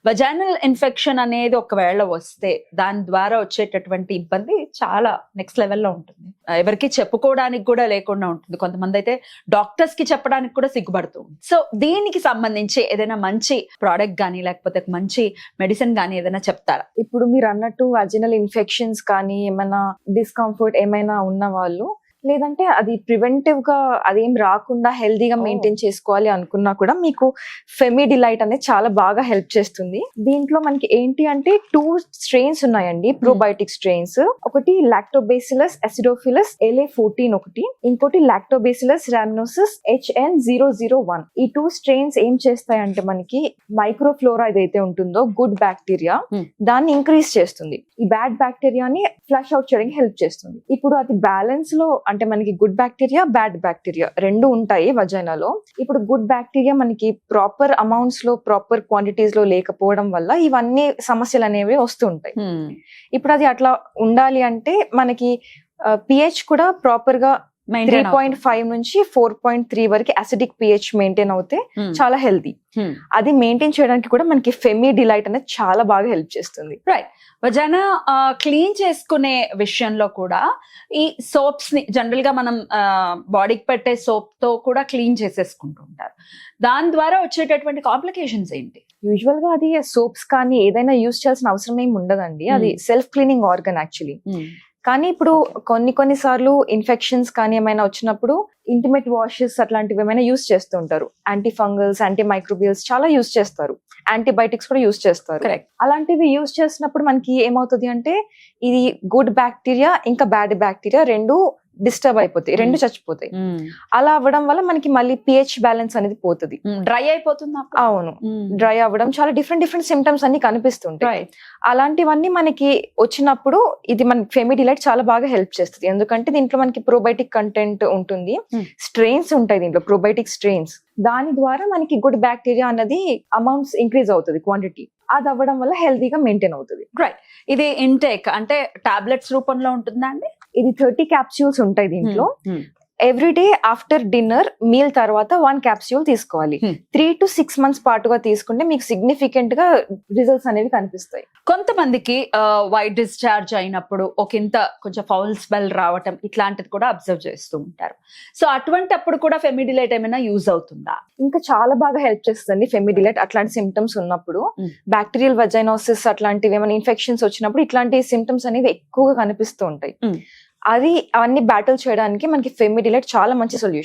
Vaginal infection అనేది ఒకవేళ వస్తే దాని ద్వారా వచ్చేటటువంటి ఇబ్బంది చాలా నెక్స్ట్ లెవెల్లో ఉంటుంది. ఎవరికి చెప్పుకోవడానికి కూడా లేకుండా ఉంటుంది. కొంతమంది అయితే డాక్టర్స్ కి చెప్పడానికి కూడా సిగ్గుపడుతుంది. సో దీనికి సంబంధించి ఏదైనా మంచి ప్రోడక్ట్ గానీ లేకపోతే మంచి మెడిసిన్ గానీ ఏదైనా చెప్తారా? ఇప్పుడు మీరు అన్నట్టు వజైనల్ ఇన్ఫెక్షన్స్ కానీ ఏమైనా డిస్కంఫర్ట్ ఏమైనా ఉన్న వాళ్ళు, లేదంటే అది ప్రివెంటివ్ గా అదేం రాకుండా హెల్దీగా మెయింటైన్ చేసుకోవాలి అనుకున్నా కూడా మీకు ఫెమిడిలైట్ అనేది చాలా బాగా హెల్ప్ చేస్తుంది. దీంట్లో మనకి ఏంటి అంటే 2 స్ట్రెయిన్స్ ఉన్నాయండి, ప్రోబయోటిక్ స్ట్రెయిన్స్. ఒకటి లాక్టోబాసిల్లస్ అసిడోఫిలస్ LA14 ఒకటి, ఇంకోటి లాక్టోబాసిల్లస్ రామినోసిస్ HN001. ఈ 2 స్ట్రెయిన్స్ ఏం చేస్తాయంటే మనకి మైక్రోఫ్లోరా ఏదైతే ఉంటుందో గుడ్ బ్యాక్టీరియా దాన్ని ఇంక్రీజ్ చేస్తుంది. ఈ బ్యాడ్ బ్యాక్టీరియాని ఫ్లష్ అవుట్ చేయడానికి హెల్ప్ చేస్తుంది. ఇప్పుడు అది బ్యాలెన్స్ లో అంటే మనకి గుడ్ బ్యాక్టీరియా బ్యాడ్ బ్యాక్టీరియా రెండు ఉంటాయి వజైనాలో. ఇప్పుడు గుడ్ బ్యాక్టీరియా మనకి ప్రాపర్ అమౌంట్స్ లో ప్రాపర్ క్వాంటిటీస్ లో లేకపోవడం వల్ల ఇవన్నీ సమస్యలు అనేవి వస్తుంటాయి. ఇప్పుడు అది అట్లా ఉండాలి అంటే మనకి pH కూడా ప్రాపర్ గా 3.5 నుంచి 4.3 వరకు అసిడిక్ pH మెయింటైన్ అవుతే చాలా హెల్తీ. అది మెయింటైన్ చేయడానికి కూడా మనకి ఫెమిడిలైట్ అనేది చాలా బాగా హెల్ప్ చేస్తుంది. రైట్. వజైనా క్లీన్ చేసుకునే విషయంలో కూడా ఈ సోప్స్ ని జనరల్ గా మనం బాడీకి పెట్టే సోప్ తో కూడా క్లీన్ చేసేసుకుంటూ ఉంటారు. దాని ద్వారా వచ్చేటటువంటి కాంప్లికేషన్స్ ఏంటి? యూజువల్ గా అది సోప్స్ కానీ ఏదైనా యూజ్ చేయాల్సిన అవసరం ఏమి ఉండదండి. అది సెల్ఫ్ క్లీనింగ్ ఆర్గన్ యాక్చువల్లీ. కానీ ఇప్పుడు కొన్ని సార్లు ఇన్ఫెక్షన్స్ కానీ ఏమైనా వచ్చినప్పుడు ఇంటిమేట్ వాషెస్ అట్లాంటివి ఏమైనా యూజ్ చేస్తూ ఉంటారు. యాంటీ ఫంగల్స్, యాంటీ మైక్రోబియల్స్ చాలా యూజ్ చేస్తారు. యాంటీబయాటిక్స్ కూడా యూజ్ చేస్తారు. కరెక్ట్. అలాంటివి యూజ్ చేసినప్పుడు మనకి ఏమవుతుంది అంటే ఇది గుడ్ బ్యాక్టీరియా ఇంకా బ్యాడ్ బ్యాక్టీరియా రెండు డిస్టర్బ్ అయిపోతాయి, రెండు చచ్చిపోతాయి. అలా అవ్వడం వల్ల మనకి మళ్ళీ pH బ్యాలెన్స్ అనేది పోతుంది, డ్రై అయిపోతుంది. అవును, డ్రై అవ్వడం, చాలా డిఫరెంట్ సిమ్టమ్స్ అన్ని కనిపిస్తుంటాయి. అలాంటివన్నీ మనకి వచ్చినప్పుడు ఇది మన ఫెమిడిలైట్ చాలా బాగా హెల్ప్ చేస్తుంది. ఎందుకంటే దీంట్లో మనకి ప్రోబయోటిక్ కంటెంట్ ఉంటుంది, స్ట్రెయిన్స్ ఉంటాయి దీంట్లో, ప్రోబయోటిక్ స్ట్రెయిన్స్. దాని ద్వారా మనకి గుడ్ బ్యాక్టీరియా అన్నది అమౌంట్స్ ఇంక్రీజ్ అవుతుంది, క్వాంటిటీ. అది అవ్వడం వల్ల హెల్తీగా మెయింటైన్ అవుతుంది. రైట్. ఇది ఇంటేక్ అంటే టాబ్లెట్స్ రూపంలో ఉంటుందా అండి? ఇది 30 క్యాప్సూల్స్ ఉంటాయి దీంట్లో. Every day after dinner meal తర్వాత 1 క్యాప్సూల్ తీసుకోవాలి. 3 to 6 months పాటుగా తీసుకుంటే మీకు సిగ్నిఫికెంట్ గా రిజల్ట్స్ అనేవి కనిపిస్తాయి. కొంతమందికి వైట్ డిశ్చార్జ్ అయినప్పుడు ఒకంత కొంచెం ఫౌల్ స్మెల్ రావటం ఇట్లాంటిది కూడా అబ్జర్వ్ చేస్తూ ఉంటారు. సో అటువంటి అప్పుడు కూడా ఫెమిడిలైట్ ఏమైనా యూజ్ అవుతుందా? ఇంకా చాలా బాగా హెల్ప్ చేస్తుంది ఫెమిడిలైట్ అట్లాంటి సిమ్టమ్స్ ఉన్నప్పుడు. బ్యాక్టీరియల్ వజైనోసిస్ అట్లాంటివి ఏమైనా ఇన్ఫెక్షన్స్ వచ్చినప్పుడు ఇట్లాంటి సిమ్టమ్స్ అనేవి ఎక్కువగా కనిపిస్తూ ఉంటాయి. అది అవన్నీ బ్యాటిల్ చేయడానికి మనకి ఫెమిడిలైట్ చాలా మంచి సొల్యూషన్.